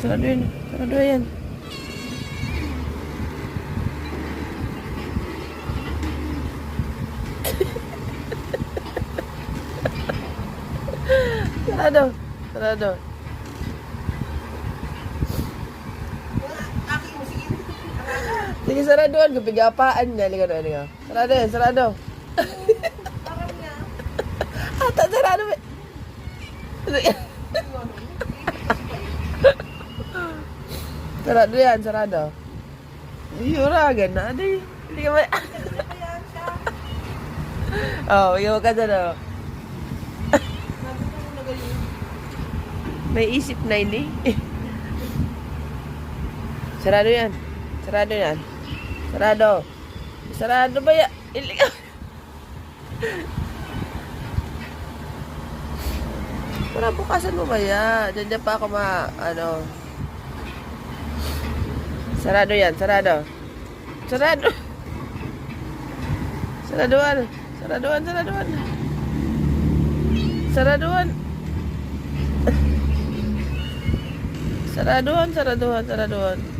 Saraduin. Saraduin. Sarado. Sarado. Sige, saraduan. Kapigapaan niya. Liga na, liga. Sarado yan, sarado. Tak sarado. Sarado yan, sarado. Yuragan na. Liga ba? Oh, ikaw ka dyan, oh. May isip na ini. Sarado yan. Sarado yan. Sarado. Sarado ba yan? Para bukasan mo ba yan? Diyan pa ako ano. Sarado yan. Sarado. Sarado. Saraduan. Saraduan. Saraduan. Saraduan. Saraduan. Saraduan. Saraduan.